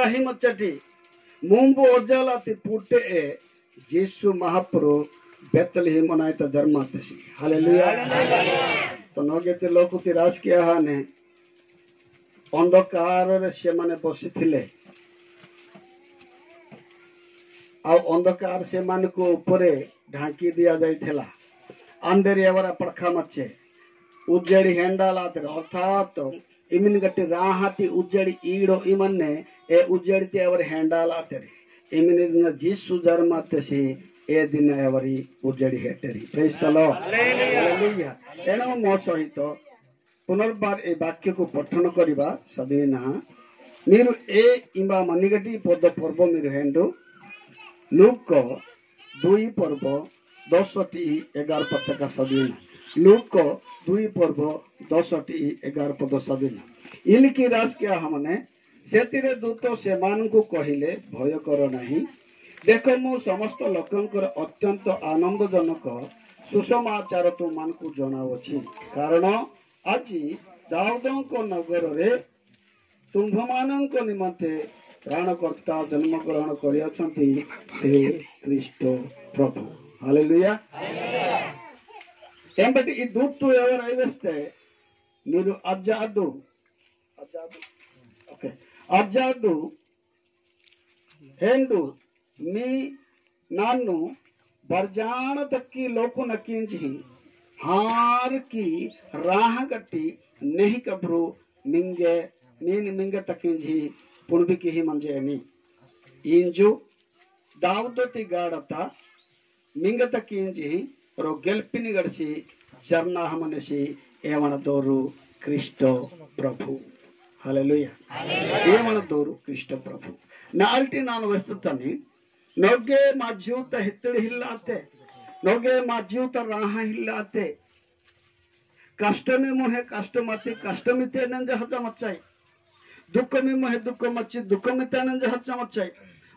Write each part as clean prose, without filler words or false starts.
Ibrahim achati mumbu ojalati putte e Jesu Mahapro Bethlehem onaita dharmatasi. Hallelujah. तो नगेते लोकति राजकीय हाने अंधकार से माने बसी थिले आ अंधकार से मान को ऊपर ढांकी दिया जाई थिला अंधेरी एवरा पड़खा मच्चे उज्जड़ी हेंडालाते अर्थात इमिन गट्टी राहती उज्जड़ी ईडो इमन्ने ए उज्जड़ी ते एवर हेंडालाते इमिन जीसु धर्माते से ए दिन एवरी उज्जड़ी हेटेरी प्रेज द लॉर्ड हालेलुया एनो मो सहित पुनर्बार ए वाक्य को पठन करिबा सदिना मीरु ए इबा मनिगटी पद पर्व मीरु हेंडो लूक 2 पर्व 10-11 पद का सदिना लूक 2 पर्व 10-11 पद सदिना इनकी राज क्या हमने सेतिरे दूत से मान को कहिले भय कर नाही देखो मु समस्त लोकंकर अत्यंत आनंदजनक सुसमाचार तो मान को जनावछि कारण आज दाऊदंक नगर रे तुम्भमानंक निमंते प्राणकर्ता जन्म ग्रहण करियछंती से ख्रीष्ट प्रभु हालेलुया एंबटी ई दूत तो एवर आइवेस्ते नीरु अज्जादु ओके अज्जादु हेंडु मी नानु बरजान तक्की लोकु नकिंजी हार की राह गट्टी नहीं कब्रो मिंगे नीन मिंगे तकिंजी पुणबी की ही मंजे नी इंजु दावदती गाड़ता मिंगे तकिंजी रो गेल्पिनी गड़सी चरना हमनेसी एवं दोरु क्रिस्टो प्रभु हालेलुया एवं दोरु क्रिस्टो प्रभु नाल्टी नान वस्तुतनी नोगे माज्यूत हितड़ हिल्लाते नोगे माज्यूत राह हिल्लाते कष्टमी मुहे कष्ट मच्ची कष्टमिते नंज हत मच्चाई दुःखमी मुहे दुःख मच्ची दुःखमिते नंज हत मच्चाई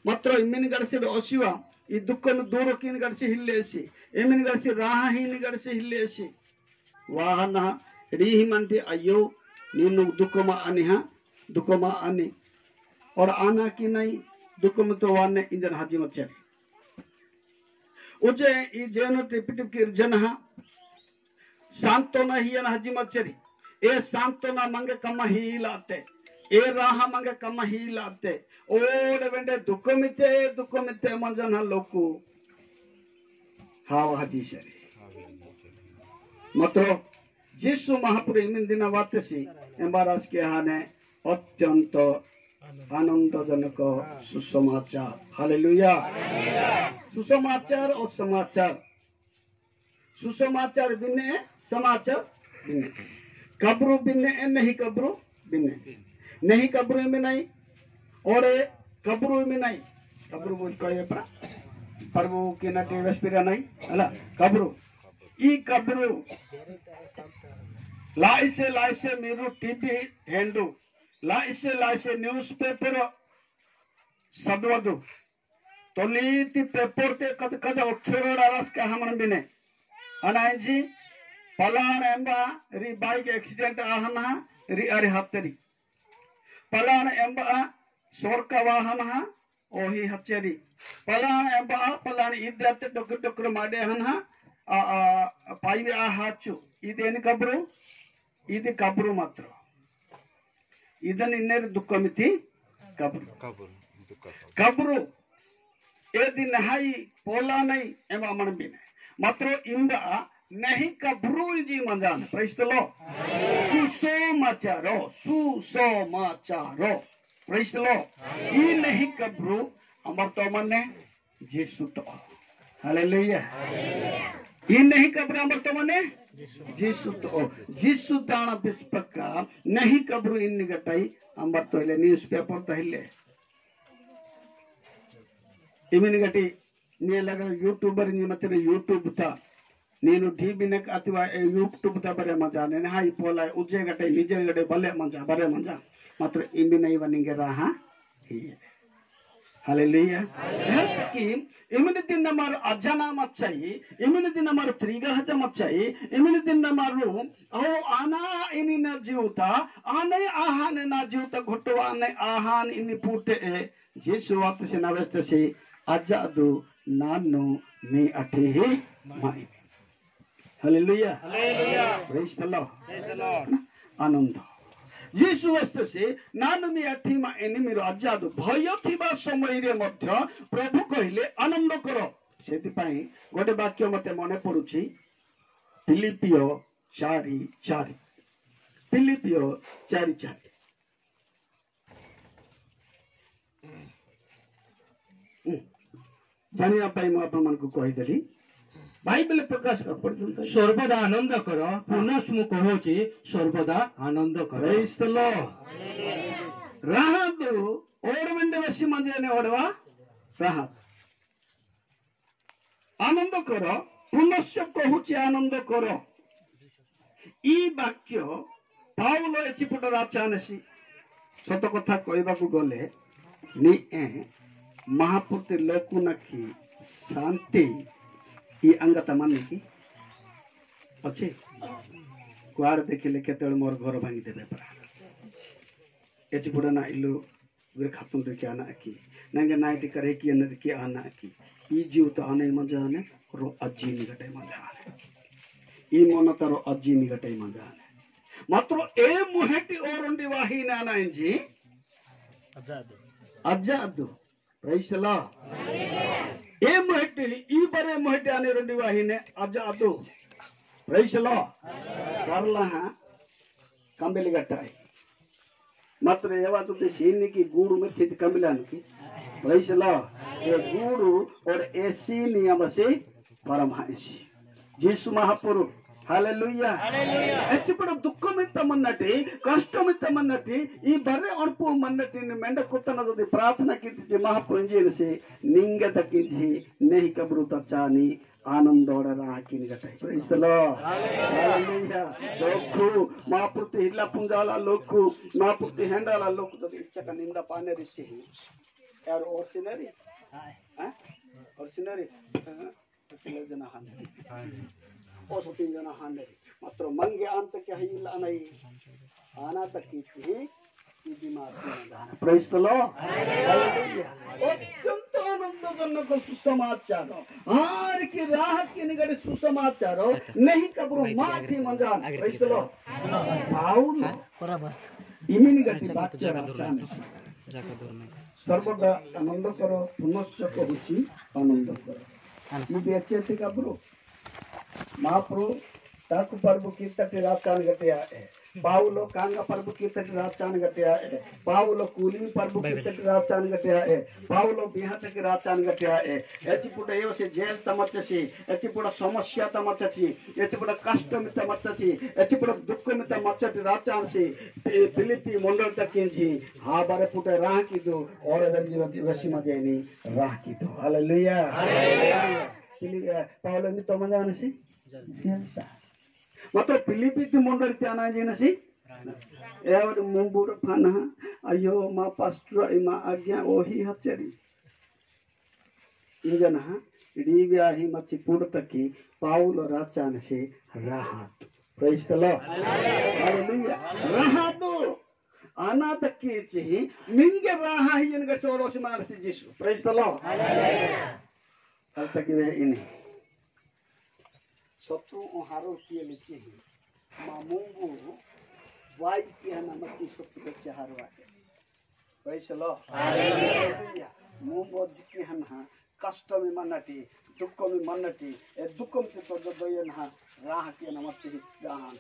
मात्र इमिन गडसी ओसिवा ई दुःखनु दूर किन गडसी हिल्लेसी इमिन गडसी राह हिन गडसी हिल्लेसी वाहना रीहि मंती अयो नीनु दुःखमा अनिहा दुःखमा अनि और आना की नहीं दुख में तो वाने इंजन हाजी मत चले उजे ई जेनो टिपिटिप की जनहा सांत्वना ही न हाजी मत चली ए सांत्वना मंगे कम ही लाते ए राह मंगे कम ही लाते ओड वेंडे दुख मिते मंजन हा लोकु हाव हाजी सरी मतलब जीसु महापुर इमिन दिन वातेसी एम्बारास के हाने अत्यंत आनंदजनक सुसमाचार हालेलुया सुसमाचार और समाचार सुसमाचार बिने समाचार बिने कब्रू बिने नहीं कब्रू बिने नहीं कब्रू में नहीं और कब्रू में नहीं कब्रू बोल कहे पर प्रभु के ना टेवस्पिरा नहीं हला कब्रू ई कब्रू लाइसे मेरू टीवी हैंडू लाइसे न्यूज़पेपर सदवदु तोलीति पेपर ते कद कद अक्षरोड आरस का हमन बिने अनांजी पलान एंबा री बाइक एक्सीडेंट आहना री अरे हत्तरी पलान एंबा सोरका वाहना ओही हच्चेरी पलान एंबा पलान इद्दते डोक डोकर माडे हना पाइवे आ हाचु इदेन कब्रू इदे कब्रू मात्र इदन इन्नेर दुःखमिति कब्रू कब्रू ए दिन हाई पोला नहीं एमा मन बिने मात्र इंदा नहीं कब्रू जी मंजान प्रेज द लॉर्ड सुसमाचारो प्रेज द लॉर्ड ई नहीं कब्रू अमर तो मने जीसु तो हालेलुया ई नहीं कब्रू अमर तो मने जीसु ताना बिस्पक्का नहीं कब्रू इन गटाई अंबर तो हिले न्यूज़पेपर तो हिले इमिन गटी ने लगा यूट्यूबर नि मते यूट्यूब था नीनु टीवी ने अथवा यूट्यूब ता बरे मजा ने हाई पोला उजे गटे निजे गटे बले मजा बरे मजा मात्र इमि नहीं वनिगे रहा ही हालेलुया कि इमिन दिन नमार अजाना मचाई इमिन दिन नमार त्रिगा हजा मचाई इमिन दिन नमारू ओ आना इनी ना जीवता आने आहान ना जीवता घुटो आने आहान इनी पुटे जीसु वक्त से नवेस्ट से अजादु नानु मी अठे ही माई hallelujah hallelujah praise the lord आनंद जीसु वस्तसे नानु मी अठीमा एनी मेरो अजादु भय थिबा समय रे मध्य प्रभु कहिले आनंद करो सेति पई गोटे वाक्य मते मने पडुची फिलिपियो 4:4 फिलिपियो 4:4 जानिया पई म आपन मन को कहि देली बाइबल प्रकाश कर पड़ता सर्वदा आनंद कर पुनः मु कहूची सर्वदा आनंद कर प्रेज द लॉर्ड राहत ओडवेंडे वसी मंजेने ओडवा राहत आनंद कर पुनः कहूची आनंद कर ई वाक्य पाउल एचिपुट राचानसी सत कथा कहबा को गले नि महापुत्र लोकु नखी शांति ये अंगता मानी की अच्छे कुआर देखिले केते मोर घर भांगी देबे परा एची पुडा ना इल्लू वे खातुन रे क्या ना की नंगे नाइटी करे की न की आना की ई जीव तो आने मजा आने रो अज्जी निगटे मजा आने ई मन तरो अज्जी निगटे मजा आने मात्र ए मुहेटी ओरंडी वाही ना ना इंजी अज्जादु प्रेज द लॉर्ड ए मोहटी ई बरे मोहटी आने रंडी वाहिने अजादु प्रेज द लॉर्ड करला हा कंबेली गटाई मात्र एवा तो ते सीनी की गुड़ में थी कंबेलान की प्रेज द लॉर्ड ये गुड़ और ऐसी नियम से परमहंसी जीसु महापुरुष हालेलुया हालेलुया एचिपड़ दुख मित्त मन्नटी कष्ट मित्त मन्नटी ई बरे अणपु मन्नटी मेंड कुतन जदि प्रार्थना कीति महापुरुष से निंगे तकिजी नहीं कब्रु तचानी आनंद ओडरा किन गटै प्रेज द लॉर्ड हालेलुया लोकु महापुरुष हिल्ला पुंजाला लोकु महापुरुष हैंडाला लोकु तो इच्छा का निंदा पाने रिसी यार ऑर्डिनरी हां ऑर्डिनरी किलो जना हां ओ तीन जना हाने मात्र मंगे अंत के हिल अनई आना तक की ई बीमार न प्रेज द लॉर्ड हालेलुया अत्यंत आनंदजनक सुसमाचार आर की राह के निगड़े सुसमाचार नहीं कब्रो माथी मंजा प्रेज द लॉर्ड पाउल बराबर इमिनी गति बात सर्वदा आनंद करो पुनश्च कहूची आनंद करो ई बेचे कब्रो महाप्रभु ताकु पर्व की तट राचान गटिया है पाउलो कांगा पर्व की तट राचान गटिया है पाउलो कूलिंग पर्व की तट राचान गटिया है पाउलो बिहात की राचान गटिया है एचिपुट एव से जेल तमचसी एचिपुट समस्या तमचसी एचिपुट कष्ट में तमचसी एचिपुट दुख में तमचति राचान से फिलिपी मंडल तक किंजी हा बारे पुटे राह की दो और रंजी वसी मजेनी राह की दो हालेलुया हालेलुया पाउलो में तो मजा नसी मात्र फिलिपी ती मंडल त्याना जेनसी एवड मुंबुर फाना अयो मा पास्टर इमा आज्ञा ओही हचरी इजना डीव्या ही मची पुडतकी पाउल राचान से राहत प्रेज द लॉर्ड हालेलुया राहत आना तकी ची मिंगे राहा ही इनका चोरोस मारती जीसु प्रेज द लॉर्ड हालेलुया हल तकी वे इने शत्रु हारो किए लिचे मामूंगु वाई किया नमची शत्रु के चाहरवा के प्रेज द लॉर्ड हालेलुया मुंबोज की हना कष्ट में मनटी दुख में मनटी ए दुख में तो दयन हा राह के नमची गान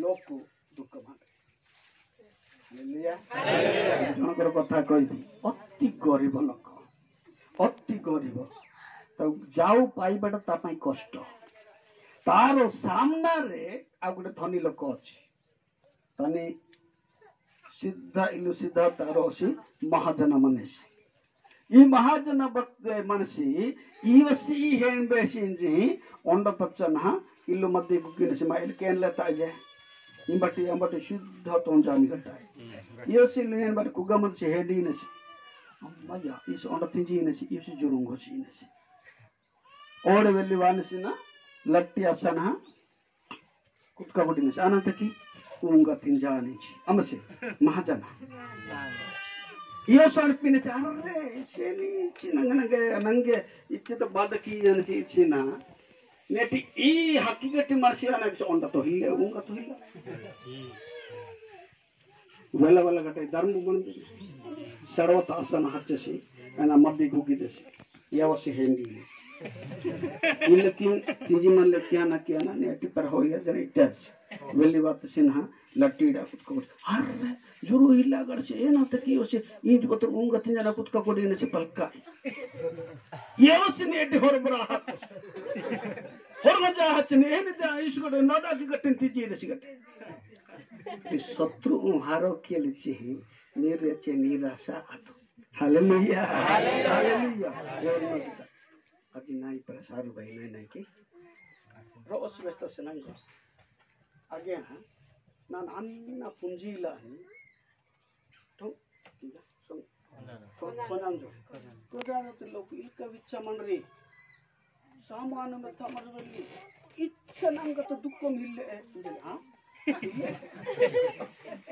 लोक को दुख मान हालेलुया हालेलुया जनकर कथा कहबी अति गरीब लोक अति गरीब तो जाऊ पाइबाटा ता पई कष्ट तारो सामना रे आ गोटे धनी लोक अछि तने सीधा इलु सीधा तारो अछि महाजन मनसी ई महाजन मनसी ई वसी हेन बेसिन जी ओंड तचना इलु मध्य गुगिन से माइल केन लेता जे इंबटी अंबटी शुद्ध तो जानी गटा ये सी लेन बट कुगमन से हेडी न Amaja is on the tinginess if you jurungos in it. All the value one is in a Latti Asana Kutkabudinus Anataki Unga Tinjanich. Amase Mahajana. Yes, I finished. Shelly Chinanga Nange, it's the Badaki and China. Neti E Hakigati Marciana on the Tohila, Unga Tohila. Well, Darmu Sarota Asana Hatchesi and a Mabdi Gugidis. Yawasi Hendi. In the king, Tijiman Lekiana Kiana, Neti Perhoya, then it tells. Velivat Sinha, Latida could go. Juru Hilla Garcia, the Kiosi, eat what the Ungatina could cover in a Chipalka. Yawasin at the Horbra Hatches. Hormaja Hatchin, any day you should not have got in Tiji the cigarette. Sotru Haro Kilichi, near a Chenira Saat. Hallelujah! Hallelujah! Adinai Prasaru by Nike. Rose Vesta Senanga. Again, Nan Anna Punjila. Konanjo. Kodano to look Ilka with Chamanri. Saman on the Tamarali. It's an anga to Dukum Hill.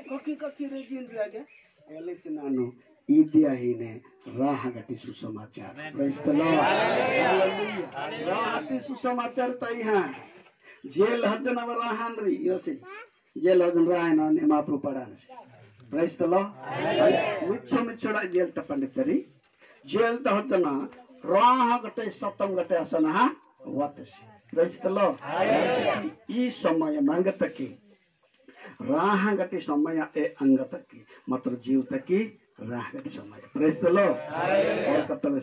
Koki Kaki Regin Raga. Elitinano. Idia hine rahagati susamachar. Praise the Lord. Hallelujah. Rahati susamachar taihan. Jail hajan avarahanri. You see. Jail hajan rahana nema propadan. Praise the Lord. Michoda jail tapanditari. Jail tahotana rahagate satam gate asana watas. Praise the Lord. E samaya mangataki. Rahagati samaya e angataki. Matru jivtaki. Praise the Lord. और कप्तान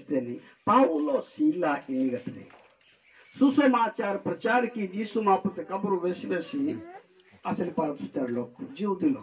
Paulo सीला इनिगतरे सुसमाचार प्रचार की जीसु मापुते कब्र वेसी वेसी असल पार सुतर लोग जीव दिलो